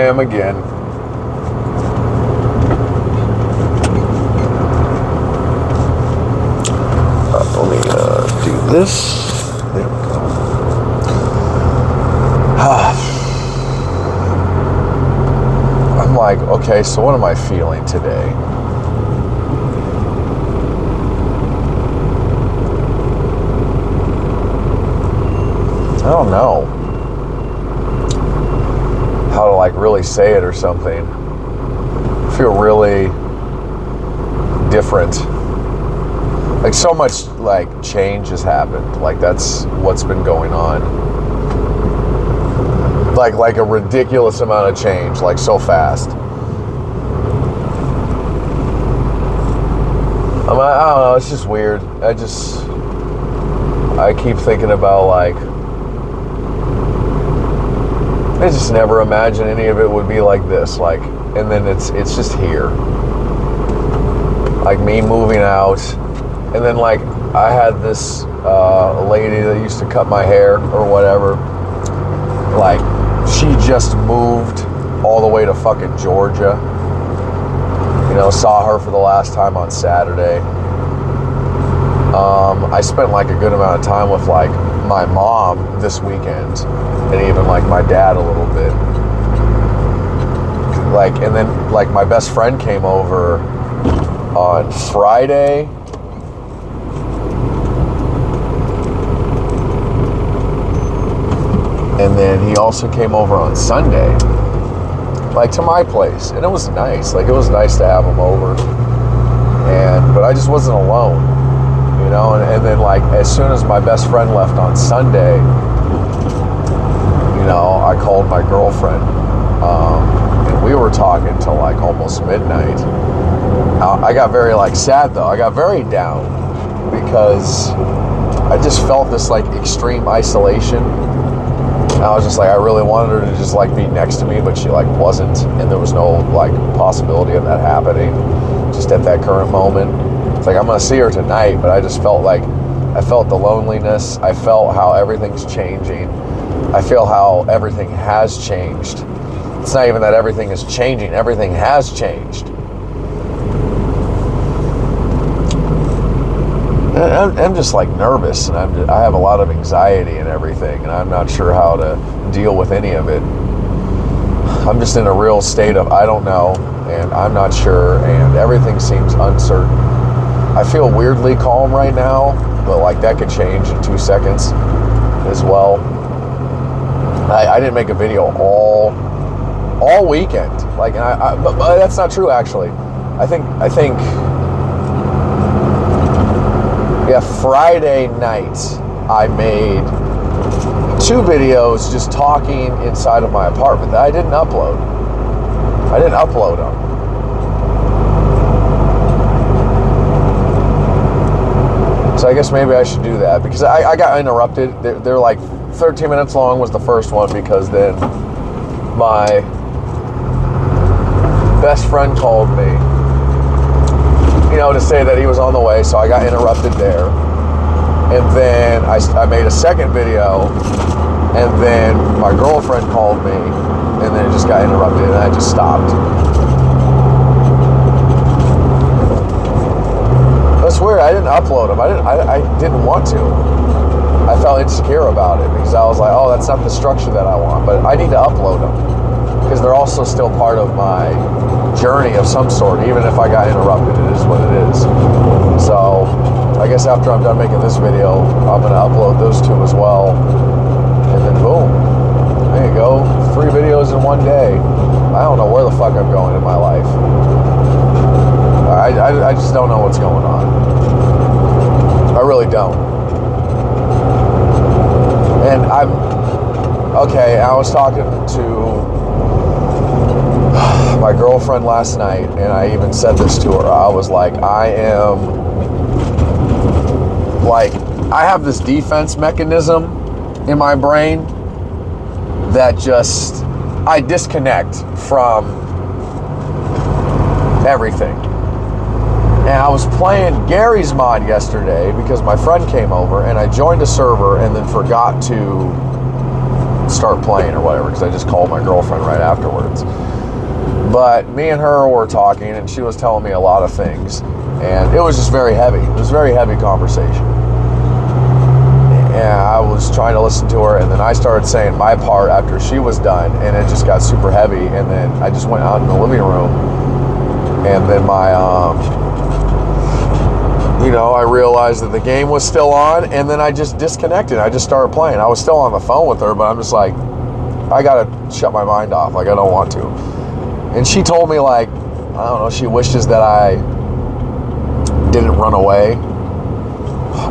am again. Let me do this. There we go. I'm like, okay, so what am I feeling today? I don't know how to like really say it or something. I feel really different. Like so much like change has happened. Like that's what's been going on. Like a ridiculous amount of change, like so fast. I don't know, it's just weird. I keep thinking about like, I just never imagined any of it would be like this. Like, and then it's just here. Like me moving out, and then like I had this lady that used to cut my hair or whatever. Like, she just moved all the way to fucking Georgia. You know, saw her for the last time on Saturday. I spent like a good amount of time with like my mom this weekend, and even like my dad a little bit. Like, and then like my best friend came over on Friday. And then he also came over on Sunday, like to my place, and it was nice. Like, it was nice to have him over, but I just wasn't alone, you know. And then like as soon as my best friend left on Sunday, you know, I called my girlfriend, and we were talking till like almost midnight. I got very like sad though. I got very down because I just felt this like extreme isolation. I was just like, I really wanted her to just like be next to me, but she like wasn't, and there was no like possibility of that happening just at that current moment. It's like, I'm gonna see her tonight, but I just felt like, I felt the loneliness. I felt how everything's changing. I feel how everything has changed. It's not even that everything is changing, everything has changed. I'm just like nervous, and I have a lot of anxiety and everything, and I'm not sure how to deal with any of it. I'm just in a real state of I don't know, and I'm not sure, and everything seems uncertain. I feel weirdly calm right now, but like that could change in 2 seconds as well. I didn't make a video all weekend, like, and but that's not true actually. I think. Yeah, Friday night, I made 2 videos just talking inside of my apartment that I didn't upload. I didn't upload them. So I guess maybe I should do that, because I got interrupted. They're like 13 minutes long was the first one, because then my best friend called me, you know, to say that he was on the way, so I got interrupted there. And then I made a second video, and then my girlfriend called me, and then it just got interrupted, and I just stopped. That's weird. I didn't upload them. I didn't want to. I felt insecure about it, because I was like, oh, that's not the structure that I want. But I need to upload them, because they're also still part of my journey of some sort. Even if I got interrupted, it is what it is. So I guess after I'm done making this video, I'm going to upload those 2 as well, and then boom, there you go, 3 videos in one day. I don't know where the fuck I'm going in my life. I just don't know what's going on. I really don't. And I was talking to my girlfriend last night, and I even said this to her. I was like, I have this defense mechanism in my brain that just, I disconnect from everything. And I was playing Gary's Mod yesterday because my friend came over, and I joined a server and then forgot to start playing or whatever, because I just called my girlfriend right afterwards. But me and her were talking, and she was telling me a lot of things, and it was just very heavy. It was a very heavy conversation. And I was trying to listen to her, and then I started saying my part after she was done, and it just got super heavy. And then I just went out in the living room, and then I realized that the game was still on, and then I just disconnected. I just started playing. I was still on the phone with her, but I'm just like, I gotta shut my mind off. Like, I don't want to. And she told me, like, I don't know, she wishes that I didn't run away.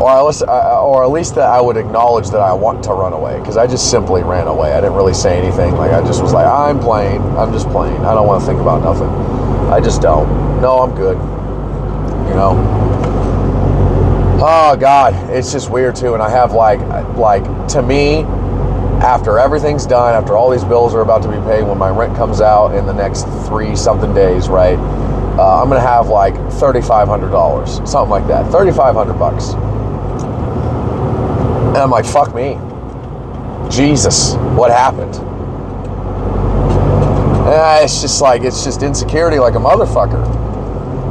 Or at least that I would acknowledge that I want to run away, because I just simply ran away. I didn't really say anything. Like, I just was like, I'm playing. I'm just playing. I don't want to think about nothing. I just don't. No, I'm good. Oh, God. It's just weird, too. And I have, like to me, after everything's done, after all these bills are about to be paid, when my rent comes out in the next 3-something days, right, I'm going to have, like, $3,500. Something like that. $3,500. And I'm like, fuck me. Jesus, what happened? And it's just insecurity like a motherfucker.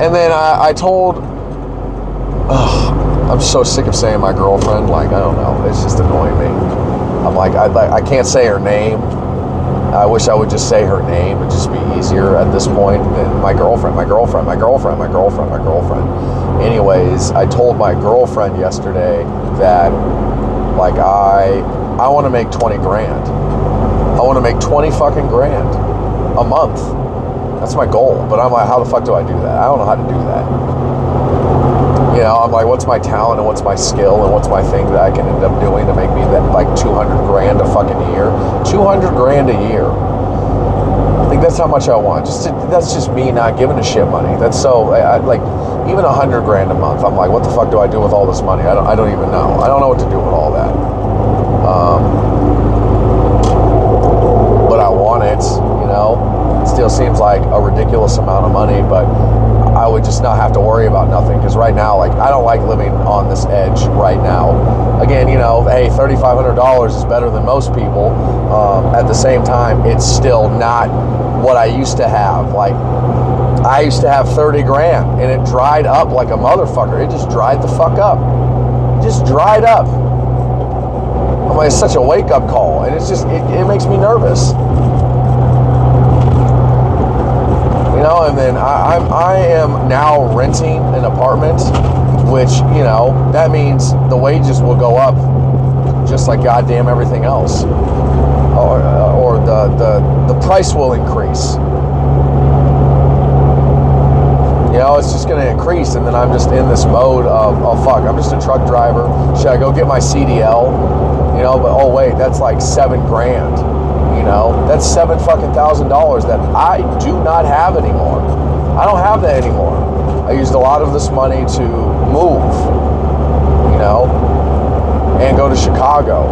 And then I told, I'm so sick of saying my girlfriend. Like, I don't know. It's just annoying me. I'm like, I can't say her name. I wish I would just say her name. It'd just be easier at this point. And my girlfriend. Anyways, I told my girlfriend yesterday that, like, I want to make 20 grand. I want to make 20 fucking grand a month. That's my goal. But I'm like, how the fuck do I do that? I don't know how to do that. I'm like, what's my talent and what's my skill and what's my thing that I can end up doing to make me that, like, 200 grand a fucking year? 200 grand a year. I think that's how much I want. That's just me not giving a shit money. That's so, like, even 100 grand a month. I'm like, what the fuck do I do with all this money? I don't even know. I don't know what to do with all that. But I want it, It still seems like a ridiculous amount of money, but I would just not have to worry about nothing, because right now, like, I don't like living on this edge right now. Again, hey, $3,500 is better than most people. At the same time, it's still not what I used to have. Like, I used to have 30 grand, and it dried up like a motherfucker. It just dried the fuck up. It just dried up. I'm like, it's such a wake-up call, and it's just, it makes me nervous. And then I am now renting an apartment, which, that means the wages will go up just like goddamn everything else. Or the price will increase. It's just going to increase, and then I'm just in this mode of, oh fuck, I'm just a truck driver. Should I go get my CDL? But oh wait, that's like $7 grand. That's $7,000 that I do not have anymore. I don't have that anymore. I used a lot of this money to move, and go to Chicago.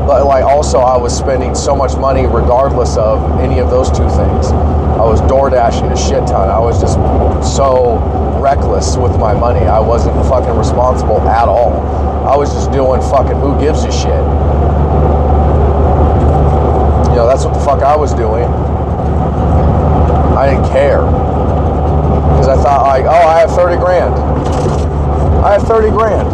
But, like, also I was spending so much money regardless of any of those two things. I was door dashing a shit ton. I was just so reckless with my money. I wasn't fucking responsible at all. I was just doing fucking who gives a shit. That's what the fuck I was doing. I didn't care. Because I thought, like, oh, I have 30 grand. I have 30 grand.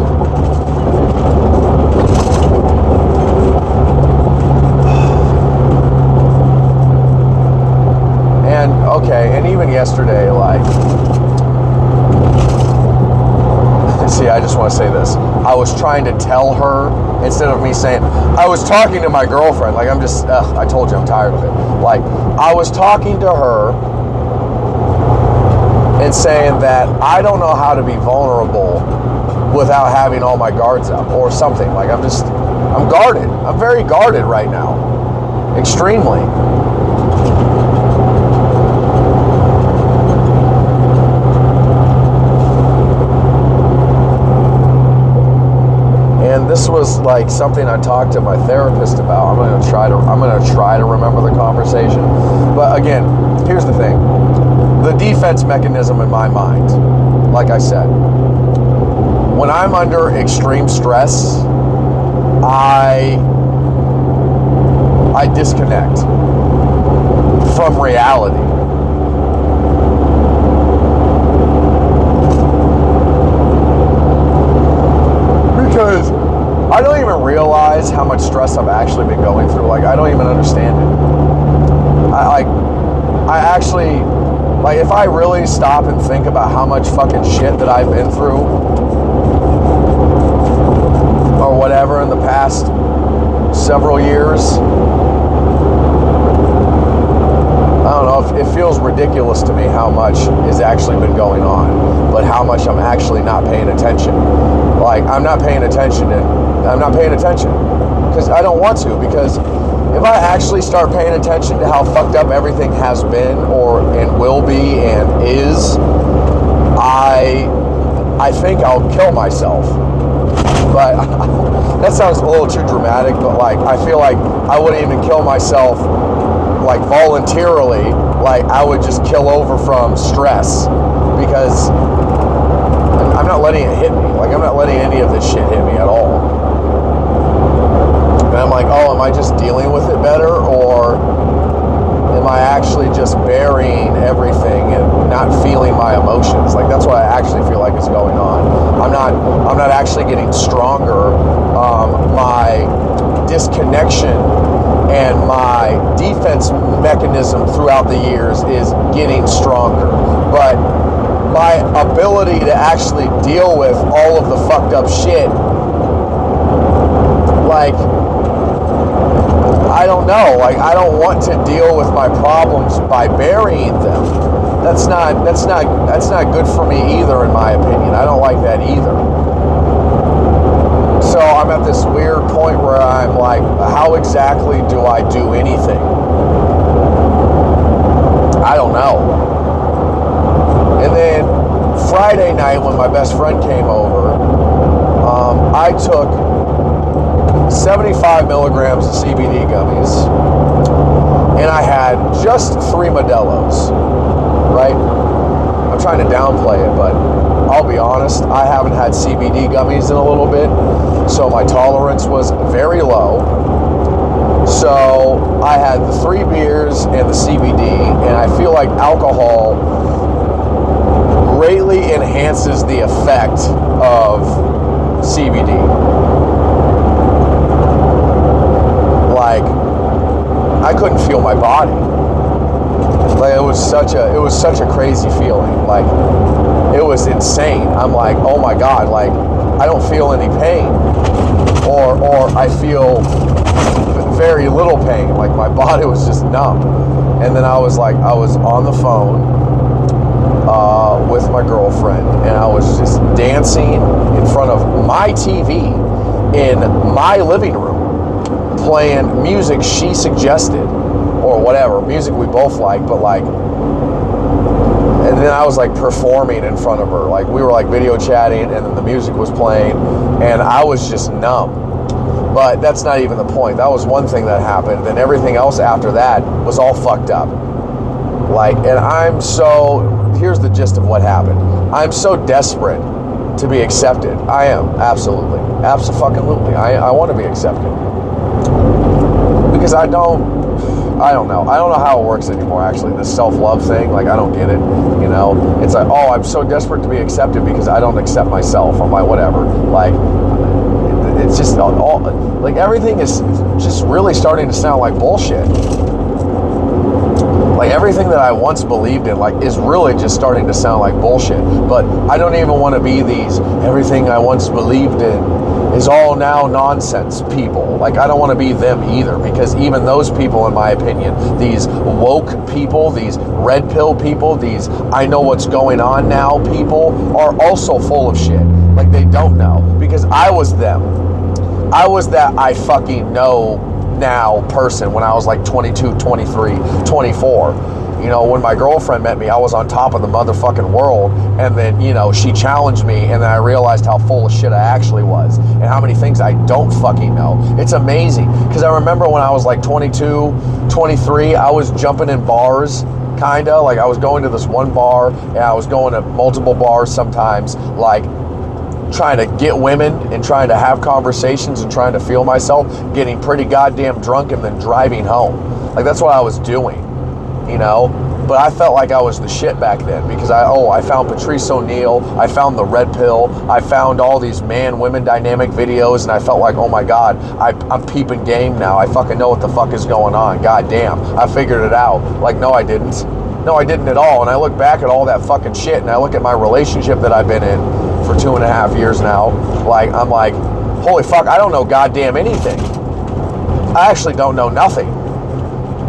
And, okay, and even yesterday, like, see, I just want to say this. I was trying to tell her, instead of me saying, I was talking to my girlfriend. Like, I'm just, I told you I'm tired of it. Like, I was talking to her and saying that I don't know how to be vulnerable without having all my guards up or something. Like, I'm guarded. I'm very guarded right now. Extremely. And this was like something I talked to my therapist about. I'm gonna try to remember the conversation. But again, here's the thing. The defense mechanism in my mind, like I said, when I'm under extreme stress, I I disconnect from reality. Because I don't even realize how much stress I've actually been going through. Like, I don't even understand it. I actually, like, if I really stop and think about how much fucking shit that I've been through or whatever in the past several years, I don't know, it feels ridiculous to me how much has actually been going on, but how much I'm actually not paying attention. Like, I'm not paying attention because I don't want to, because if I actually start paying attention to how fucked up everything has been and will be and is, I think I'll kill myself. But that sounds a little too dramatic, but like, I feel like I wouldn't even kill myself like voluntarily. Like, I would just kill over from stress, because I'm not letting it hit me. Like, I'm not letting any of this shit hit me at all. And I'm like, oh, am I just dealing with it better, or am I actually just burying everything and not feeling my emotions? Like, that's what I actually feel like is going on. I'm not actually getting stronger. My disconnection and my defense mechanism throughout the years is getting stronger, but my ability to actually deal with all of the fucked up shit, like, I don't know, like, I don't want to deal with my problems by burying them. That's not good for me either, in my opinion. I don't like that either. So I'm at this weird point where I'm like, how exactly do I do anything? I don't know. And then Friday night, when my best friend came over, I took 75 milligrams of CBD gummies, and I had just 3 Modelo's, right? I'm trying to downplay it, but I'll be honest, I haven't had CBD gummies in a little bit, so my tolerance was very low. So I had the 3 beers and the CBD, and I feel like alcohol greatly enhances the effect of CBD. Like, I couldn't feel my body. Like, it was such a crazy feeling. Like, it was insane. I'm like, oh my God, like, I don't feel any pain, or I feel very little pain. Like, my body was just numb. And then I was on the phone with my girlfriend, and I was just dancing in front of my TV in my living room, playing music she suggested, or whatever, music we both like, but like, and then I was like performing in front of her. Like, we were like video chatting, and then the music was playing, and I was just numb. But that's not even the point. That was one thing that happened, and everything else after that was all fucked up. Like, and here's the gist of what happened. I'm so desperate to be accepted. I am, absolutely. Abso-fucking-lutely. I want to be accepted. Because I don't know. I don't know how it works anymore, actually, this self-love thing. Like, I don't get it, you know? It's like, oh, I'm so desperate to be accepted because I don't accept myself. I'm like, whatever. Like, it's just all like, everything is just really starting to sound like bullshit. Like, everything that I once believed in, like, is really just starting to sound like bullshit. But I don't even want to be these everything I once believed in is all now nonsense people. Like, I don't want to be them either, because even those people, in my opinion, these woke people, these red pill people, these I know what's going on now people, are also full of shit. Like, they don't know, because I was them. I was that I fucking know now person when I was like 22, 23, 24. You know, when my girlfriend met me, I was on top of the motherfucking world, and then, you know, she challenged me, and then I realized how full of shit I actually was, and how many things I don't fucking know. It's amazing, because I remember when I was like 22, 23, I was jumping in bars, kinda, like, I was going to this one bar, and I was going to multiple bars sometimes, like, trying to get women and trying to have conversations and trying to feel myself, getting pretty goddamn drunk and then driving home. Like, that's what I was doing, you know? But I felt like I was the shit back then because I found Patrice O'Neal, I found the Red Pill, I found all these man-women dynamic videos, and I felt like, oh my God, I'm peeping game now. I fucking know what the fuck is going on. God damn, I figured it out. Like, no, I didn't. No, I didn't at all. And I look back at all that fucking shit, and I look at my relationship that I've been in for 2.5 years now. Like, I'm like, holy fuck, I don't know goddamn anything. I actually don't know nothing.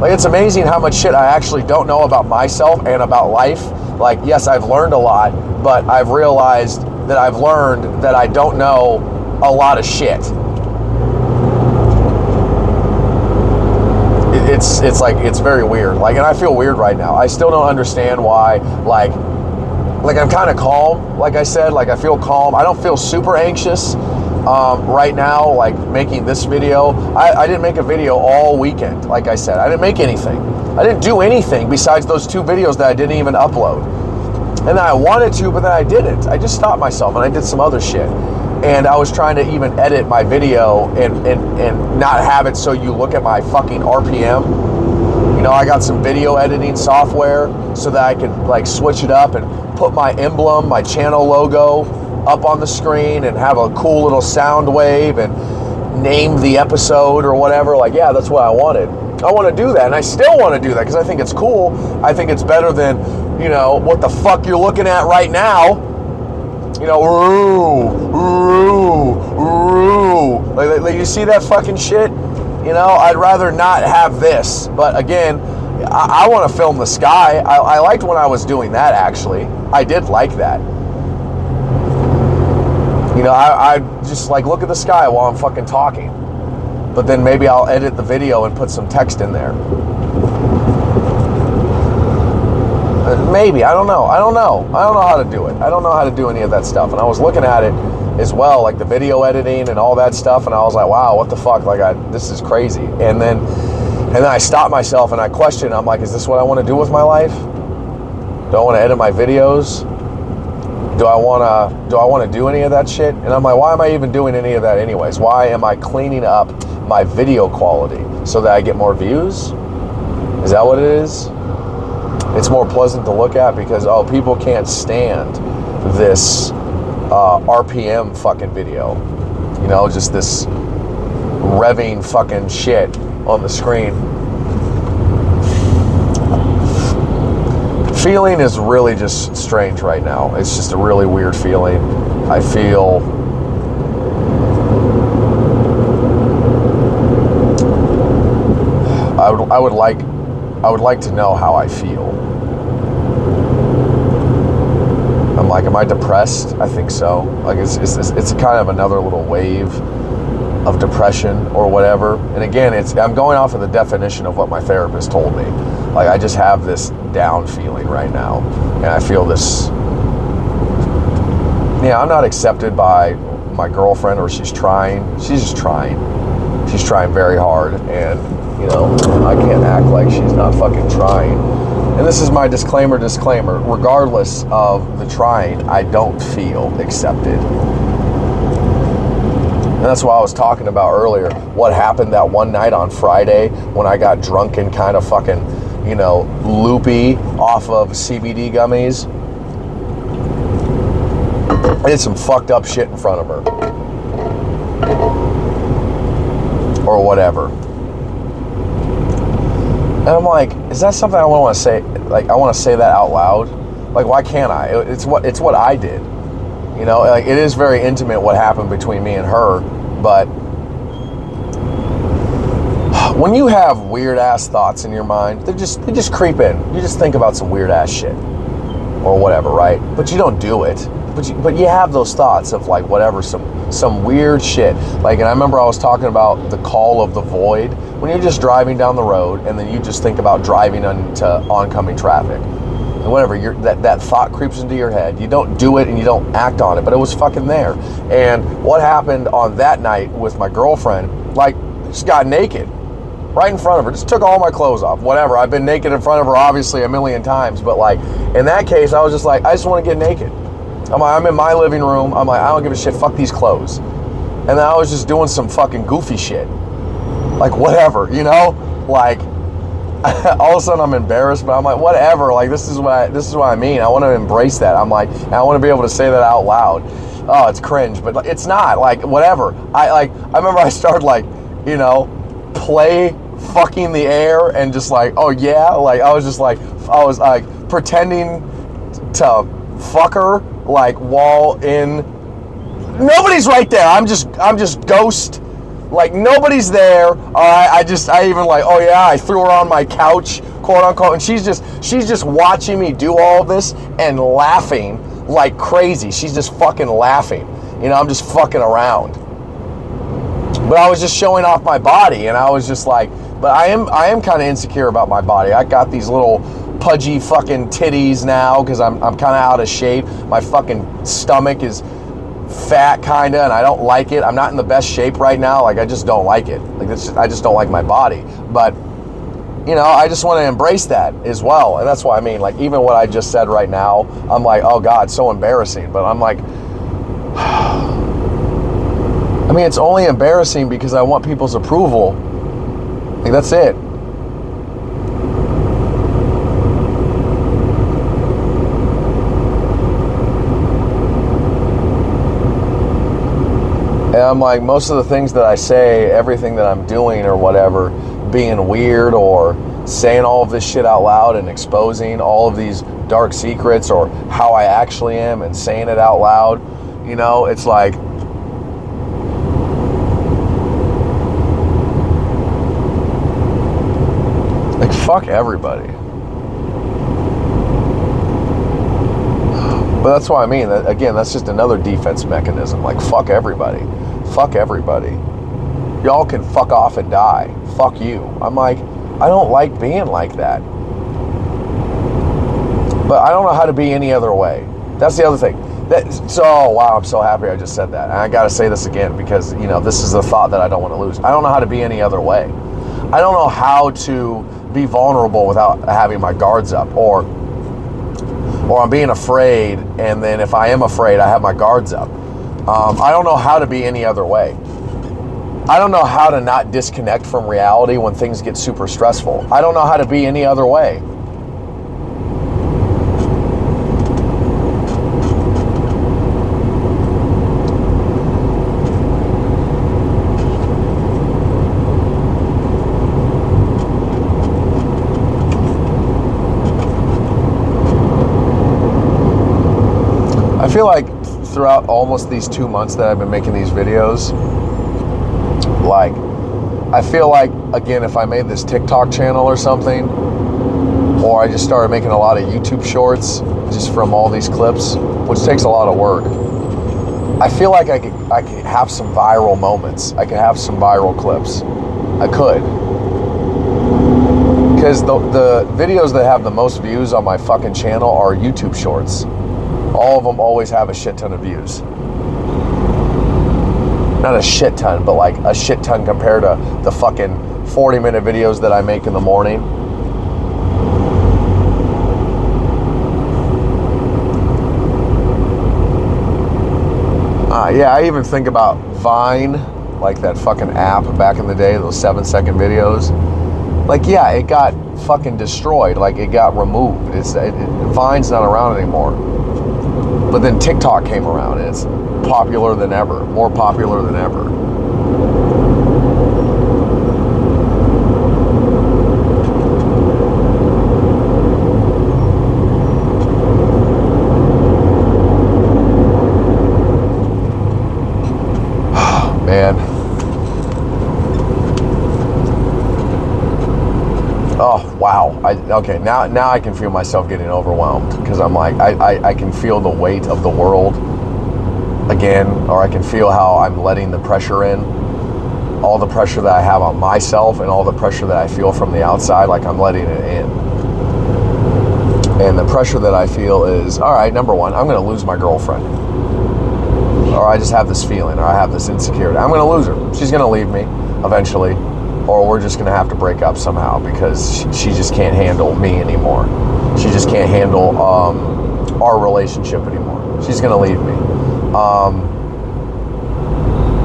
Like, it's amazing how much shit I actually don't know about myself and about life. Like, yes, I've learned a lot, but I've realized that I've learned that I don't know a lot of shit. It's like, it's very weird. Like, and I feel weird right now. I still don't understand why, like I'm kind of calm, like I said. Like, I feel calm. I don't feel super anxious right now, like making this video. I didn't make a video all weekend, like I said. I didn't make anything. I didn't do anything besides those 2 videos that I didn't even upload. And then I wanted to, but then I didn't. I just stopped myself and I did some other shit. And I was trying to even edit my video and not have it so you look at my fucking RPM. You know, I got some video editing software so that I could like switch it up and put my emblem, my channel logo up on the screen and have a cool little sound wave and name the episode or whatever. Like, yeah, that's what I wanted. I want to do that, and I still want to do that because I think it's cool. I think it's better than, you know, what the fuck you're looking at right now. You know, like you see that fucking shit? You know, I'd rather not have this. But again, I want to film the sky. I liked when I was doing that, actually. I did like that. You know, I just like look at the sky while I'm fucking talking. But then maybe I'll edit the video and put some text in there. Maybe, I don't know. I don't know how to do it. I don't know how to do any of that stuff. And I was looking at it as well, like the video editing and all that stuff, and I was like, wow, what the fuck? Like, this is crazy. And then I stopped myself and I questioned. I'm like, is this what I want to do with my life? Do I want to edit my videos? Do I want to do any of that shit? And I'm like, why am I even doing any of that anyways? Why am I cleaning up my video quality so that I get more views? Is that what it is? It's more pleasant to look at because, oh, people can't stand this RPM fucking video. You know, just this revving fucking shit on the screen. Feeling is really just strange right now. It's just a really weird feeling. I feel I would like to know how I feel. I'm like, am I depressed? I think so. Like, it's kind of another little wave of depression or whatever. And again, I'm going off of the definition of what my therapist told me. Like, I just have this down feeling right now, and I feel this. Yeah, I'm not accepted by my girlfriend, or she's trying. She's just trying. She's trying very hard, and you know, I can't act like she's not fucking trying. And this is my disclaimer. Regardless of the trying, I don't feel accepted. And that's what I was talking about earlier. What happened that one night on Friday when I got drunk and kind of fucking, you know, loopy off of CBD gummies. I did some fucked up shit in front of her. Or whatever. And I'm like, is that something I want to say? Like, I want to say that out loud? Like, why can't I? It's what I did. You know, like, it is very intimate what happened between me and her, but when you have weird ass thoughts in your mind, they just creep in. You just think about some weird ass shit or whatever, right? But you don't do it. But you have those thoughts of like whatever, some weird shit. Like, and I remember I was talking about the call of the void. When you're just driving down the road and then you just think about driving into oncoming traffic. And whatever, that thought creeps into your head. You don't do it and you don't act on it, but it was fucking there. And what happened on that night with my girlfriend, like, just got naked right in front of her, just took all my clothes off, whatever. I've been naked in front of her obviously a million times, but like in that case, I was just like, I just want to get naked. I'm in my living room. I'm like, I don't give a shit. Fuck these clothes. And then I was just doing some fucking goofy shit. Like, whatever, you know? Like, all of a sudden I'm embarrassed, but I'm like, whatever. Like, this is what I mean. I want to embrace that. I'm like, I want to be able to say that out loud. Oh, it's cringe, but it's not. Like, whatever. I remember I started, like, you know, play fucking the air and just like, oh yeah, like I was like pretending to fuck her, like, while in, nobody's right there. I'm just ghost, like nobody's there. I even like, oh yeah, I threw her on my couch, quote unquote, and she's just watching me do all of this and laughing like crazy. She's just fucking laughing. You know, I'm just fucking around. But I was just showing off my body, and I was just like, but I am kind of insecure about my body. I got these little pudgy fucking titties now because I'm kind of out of shape. My fucking stomach is fat kind of, and I don't like it. I'm not in the best shape right now. Like, I just don't like it. Like, I just don't like my body. But, you know, I just want to embrace that as well. And that's why I mean, like, even what I just said right now, I'm like, oh God, so embarrassing. But I'm like, I mean, it's only embarrassing because I want people's approval. Like, that's it. And I'm like, most of the things that I say, everything that I'm doing or whatever, being weird or saying all of this shit out loud and exposing all of these dark secrets or how I actually am and saying it out loud, you know, it's like, fuck everybody. But that's what I mean. Again, that's just another defense mechanism. Like, fuck everybody. Fuck everybody. Y'all can fuck off and die. Fuck you. I'm like, I don't like being like that. But I don't know how to be any other way. That's the other thing. Oh, wow, I'm so happy I just said that. And I got to say this again because, you know, this is the thought that I don't want to lose. I don't know how to be any other way. I don't know how to be vulnerable without having my guards up, or I'm being afraid, and then if I am afraid, I have my guards up. I don't know how to be any other way. I don't know how to not disconnect from reality when things get super stressful. I don't know how to be any other way. I feel like throughout almost these 2 months that I've been making these videos, like, I feel like, again, if I made this TikTok channel or something, or I just started making a lot of YouTube shorts just from all these clips, which takes a lot of work, I feel like I could have some viral moments. I could have some viral clips. I could. Because the videos that have the most views on my fucking channel are YouTube shorts. All of them always have a shit ton of views. Not a shit ton, but like a shit ton compared to the fucking 40-minute videos that I make in the morning. Yeah, I even think about Vine, like that fucking app back in the day, those 7-second videos. Like, yeah, it got fucking destroyed. Like, it got removed. Vine's not around anymore. But then TikTok came around, and it's popular than ever, more popular than ever. Man. Oh, wow. Okay, now I can feel myself getting overwhelmed because I'm like, I can feel the weight of the world again, or I can feel how I'm letting the pressure in, all the pressure that I have on myself and all the pressure that I feel from the outside, like I'm letting it in. And the pressure that I feel is, all right, number one, I'm going to lose my girlfriend. Or I just have this feeling, or I have this insecurity. I'm going to lose her. She's going to leave me eventually, or we're just going to have to break up somehow because she just can't handle me anymore. She just can't handle our relationship anymore. She's going to leave me.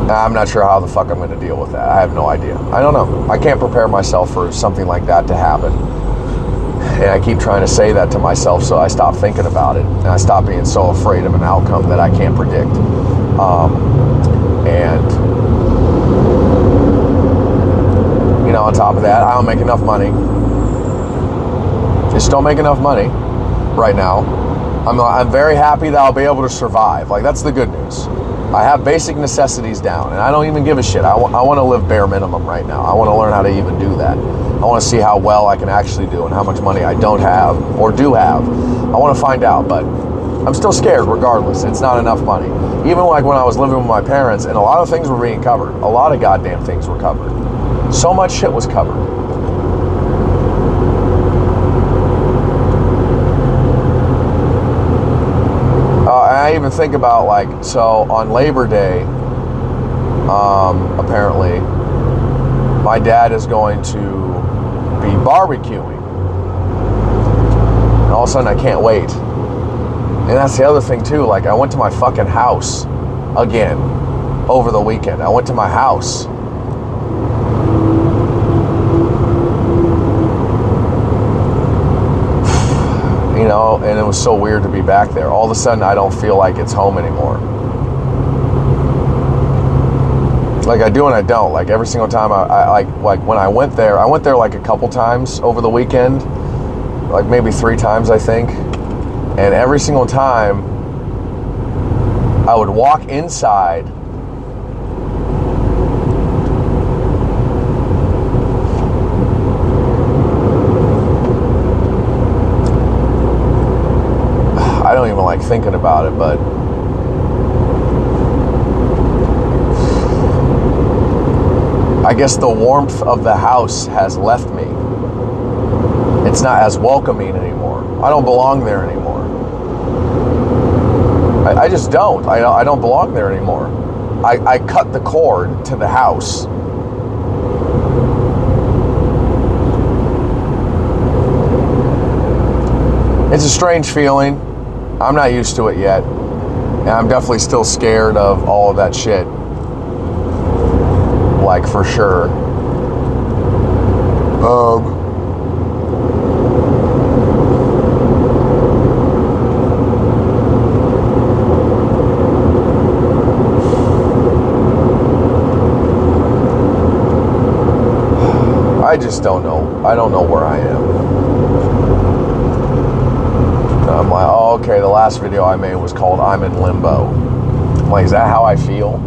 I'm not sure how the fuck I'm going to deal with that. I have no idea. I don't know. I can't prepare myself for something like that to happen. And I keep trying to say that to myself, so I stop thinking about it. And I stop being so afraid of an outcome that I can't predict. And, you know, on top of that, I don't make enough money. Just don't make enough money right now. I'm very happy that I'll be able to survive. Like, that's the good news. I have basic necessities down, and I don't even give a shit. I want to live bare minimum right now. I want to learn how to even do that. I want to see how well I can actually do and how much money I don't have or do have. I want to find out, but I'm still scared regardless. It's not enough money. Even like when I was living with my parents, and a lot of things were being covered. A lot of goddamn things were covered. So much shit was covered. I even think about, like, so on Labor Day, apparently, my dad is going to be barbecuing. And all of a sudden, I can't wait. And that's the other thing, too. Like, I went to my fucking house again over the weekend. I went to my house. You know, and it was so weird to be back there. All of a sudden, I don't feel like it's home anymore. Like, I do and I don't. Like, every single time I like when I went there like a couple times over the weekend, like maybe 3 times, I think. And every single time, I would walk inside, I don't even like thinking about it, but I guess the warmth of the house has left me. It's not as welcoming anymore. I don't belong there anymore. I just don't. I don't belong there anymore. I cut the cord to the house. It's a strange feeling. I'm not used to it yet. And I'm definitely still scared of all of that shit. Like, for sure. I just don't know. I don't know where I am. I'm like, oh, okay, the last video I made was called I'm in Limbo. I'm like, is that how I feel?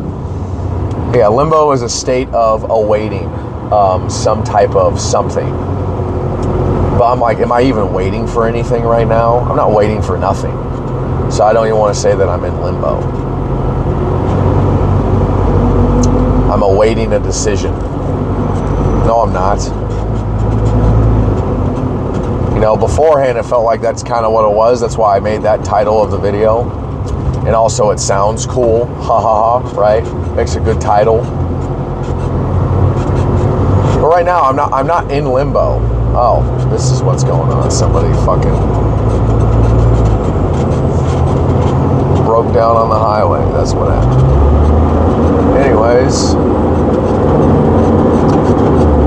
Yeah, limbo is a state of awaiting some type of something. But I'm like, am I even waiting for anything right now? I'm not waiting for nothing. So I don't even want to say that I'm in limbo. I'm awaiting a decision. No, I'm not. You know, beforehand it felt like that's kind of what it was. That's why I made that title of the video. And also it sounds cool. Ha ha ha, right? Makes a good title. But right now I'm not in limbo. Oh, this is what's going on. Somebody fucking broke down on the highway. That's what happened. Anyways,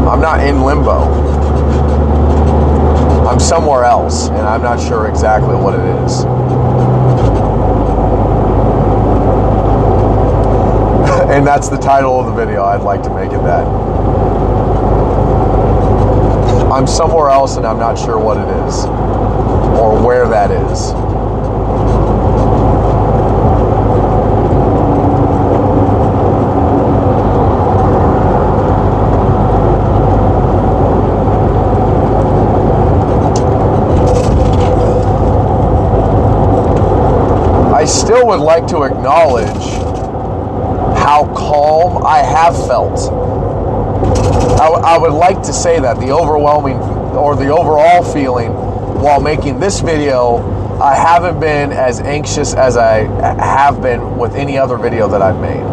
I'm not in limbo. I'm somewhere else, and I'm not sure exactly what it is. And that's the title of the video. I'd like to make it that. I'm somewhere else, and I'm not sure what it is, or where that is. I still would like to acknowledge how calm I have felt. I would like to say that the overwhelming or the overall feeling while making this video, I haven't been as anxious as I have been with any other video that I've made.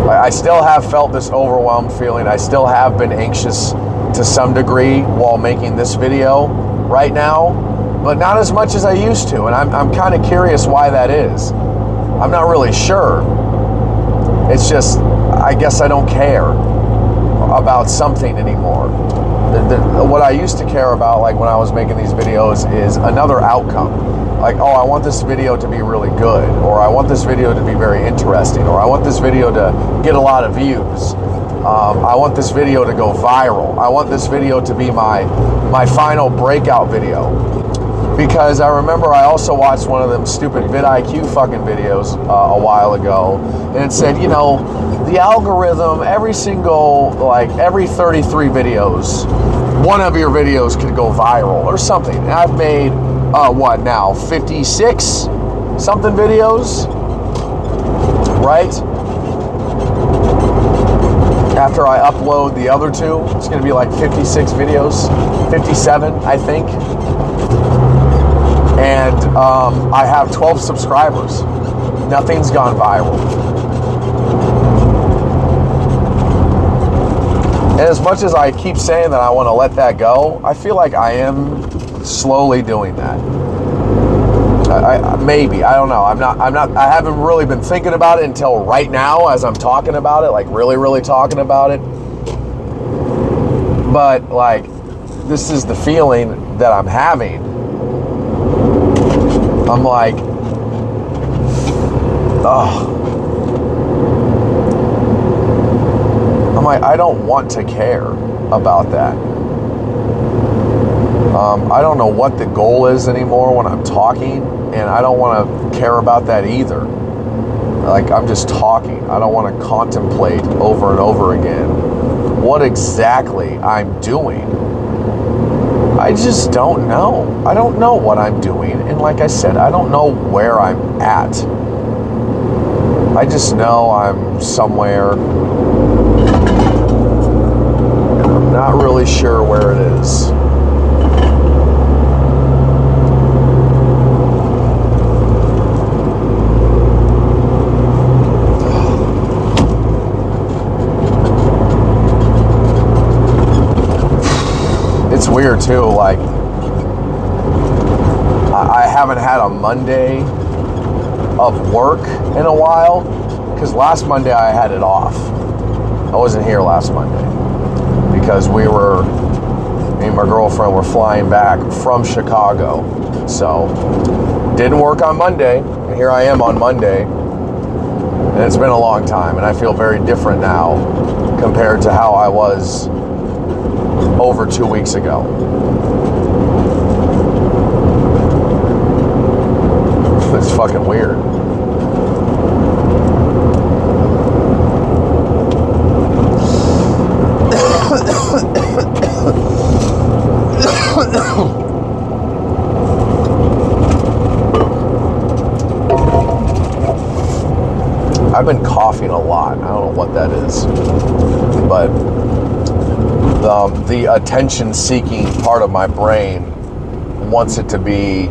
I still have felt this overwhelmed feeling. I still have been anxious to some degree while making this video right now. but not as much as I used to, and I'm kind of curious why that is. I'm not really sure. It's just, I guess I don't care about something anymore. What I used to care about, like when I was making these videos, is another outcome. Like, oh, I want this video to be really good, or I want this video to be very interesting, or I want this video to get a lot of views. I want this video to go viral. I want this video to be my final breakout video. Because I remember I also watched one of them stupid vidIQ fucking videos a while ago, and it said, you know, the algorithm, every 33 videos, one of your videos could go viral or something. And I've made, 56 something videos, right? After I upload the other two, it's going to be like 56 videos, 57, I think. And I have 12 subscribers. Nothing's gone viral. And as much as I keep saying that I want to let that go, I feel like I am slowly doing that. Maybe, I don't know. I haven't really been thinking about it until right now as I'm talking about it, like really talking about it. But like, this is the feeling that I'm having. I'm like, I don't want to care about that. I don't know what the goal is anymore when I'm talking, and I don't want to care about that either. Like, I'm just talking. I don't want to contemplate over and over again what exactly I'm doing. I just don't know. I don't know what I'm doing, and like I said, I don't know where I'm at. I just know I'm somewhere, and I'm not really sure where it is. It's weird too, like, I haven't had a Monday of work in a while, because last Monday I had it off. I wasn't here last Monday because me and my girlfriend were flying back from Chicago, so didn't work on Monday, and here I am on Monday, and it's been a long time, and I feel very different now compared to how I was over 2 weeks ago. It's fucking weird. I've been coughing a lot. I don't know what that is, but the attention-seeking part of my brain wants it to be,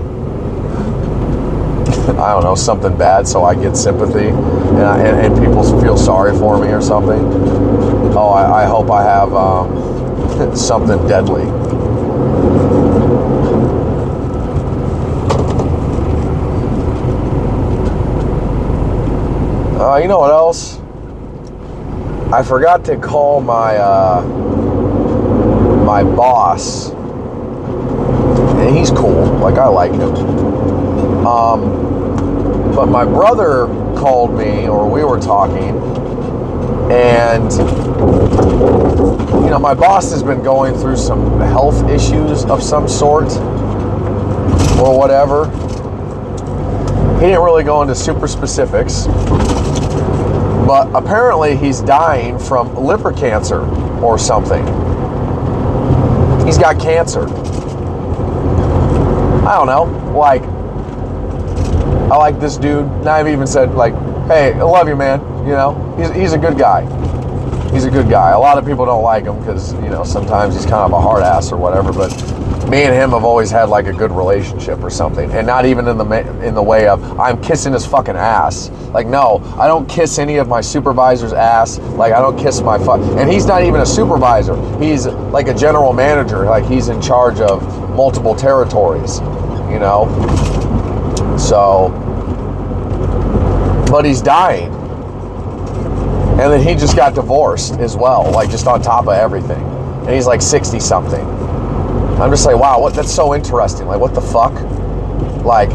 I don't know, something bad, so I get sympathy, and people feel sorry for me or something. Oh, I hope I have something deadly. You know what else? I forgot to call my my boss, and he's cool. Like, I like him. But my brother called me, or we were talking, and you know, my boss has been going through some health issues of some sort, or whatever. He didn't really go into super specifics, but apparently he's dying from liver cancer or something. He's got cancer. I don't know. Like, I like this dude. And I've even said, like, hey, I love you, man. You know, he's a good guy. He's a good guy. A lot of people don't like him because, you know, sometimes he's kind of a hard ass or whatever, but me and him have always had like a good relationship or something, and not even in the way of I'm kissing his fucking ass. Like, no, I don't kiss any of my supervisor's ass. Like, I don't kiss my and he's not even a supervisor. He's like a general manager. Like, he's in charge of multiple territories. you know? So, but he's dying. And then he just got divorced as well, like just on top of everything. And he's like 60 something. I'm just like, wow, that's so interesting. Like, what the fuck? Like,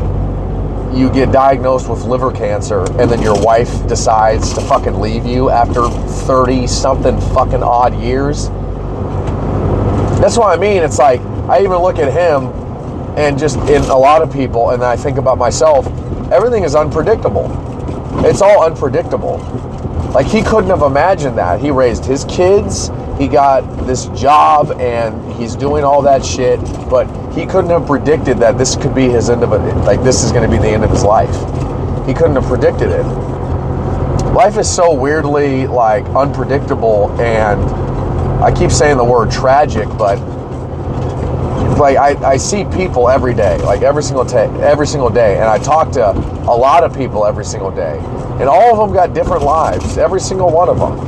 you get diagnosed with liver cancer and then your wife decides to fucking leave you after 30 something fucking odd years. That's what I mean. It's like, I even look at him and just in a lot of people, and then I think about myself, everything is unpredictable. It's all unpredictable. Like, he couldn't have imagined that. He raised his kids, he got this job, and he's doing all that shit, but he couldn't have predicted that this could be his end of it. Like, this is going to be the end of his life. He couldn't have predicted it. Life is so weirdly, like, unpredictable, and I keep saying the word tragic, but like, I see people every day, like every single day, and I talk to a lot of people every single day, and all of them got different lives, every single one of them.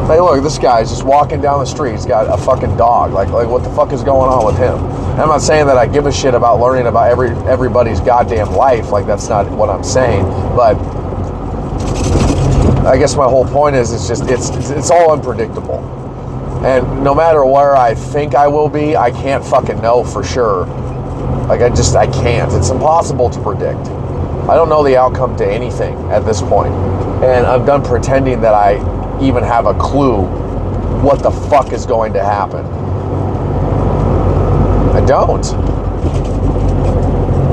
Hey, look, this guy's just walking down the street, he's got a fucking dog, like what the fuck is going on with him? And I'm not saying that I give a shit about learning about everybody's goddamn life, like that's not what I'm saying, but I guess my whole point is it's all unpredictable. And no matter where I think I will be, I can't fucking know for sure. Like, I can't. It's impossible to predict. I don't know the outcome to anything at this point. And I'm done pretending that I even have a clue what the fuck is going to happen. I don't.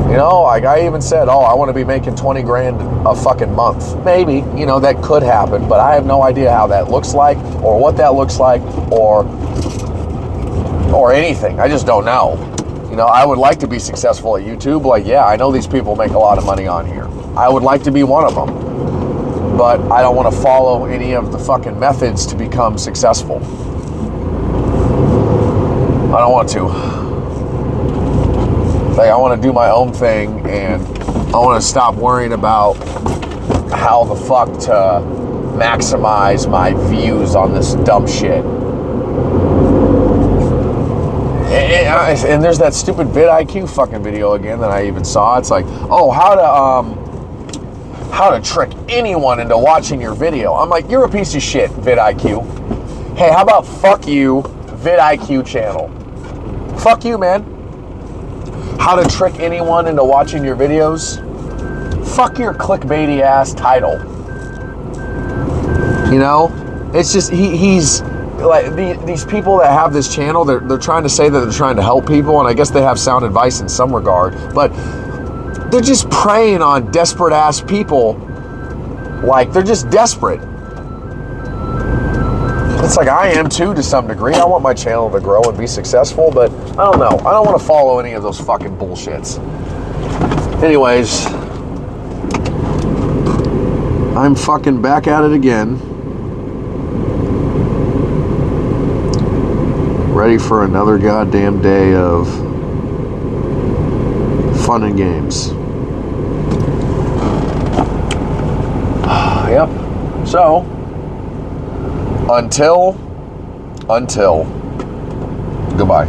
You know, like I even said, I want to be making 20 grand a fucking month. Maybe, you know, that could happen, but I have no idea how that looks like or what that looks like or anything. I just don't know. You know, I would like to be successful at YouTube. Like, yeah, I know these people make a lot of money on here. I would like to be one of them, but I don't want to follow any of the fucking methods to become successful. I don't want to. Like, I want to do my own thing, and I want to stop worrying about how the fuck to maximize my views on this dumb shit. And there's that stupid vidIQ fucking video again that I even saw. It's like, how to trick anyone into watching your video. I'm like, you're a piece of shit, vidIQ. Hey, how about fuck you, vidIQ channel? Fuck you, man. How to trick anyone into watching your videos? Fuck your clickbaity ass title. You know? It's just, he's like, these people that have this channel, they're trying to say that they're trying to help people, and I guess they have sound advice in some regard, but they're just preying on desperate ass people. Like, they're just desperate. It's like I am too, to some degree. I want my channel to grow and be successful, but I don't know. I don't want to follow any of those fucking bullshits. Anyways, I'm fucking back at it again. Ready for another goddamn day of fun and games. Yep. So, until, goodbye.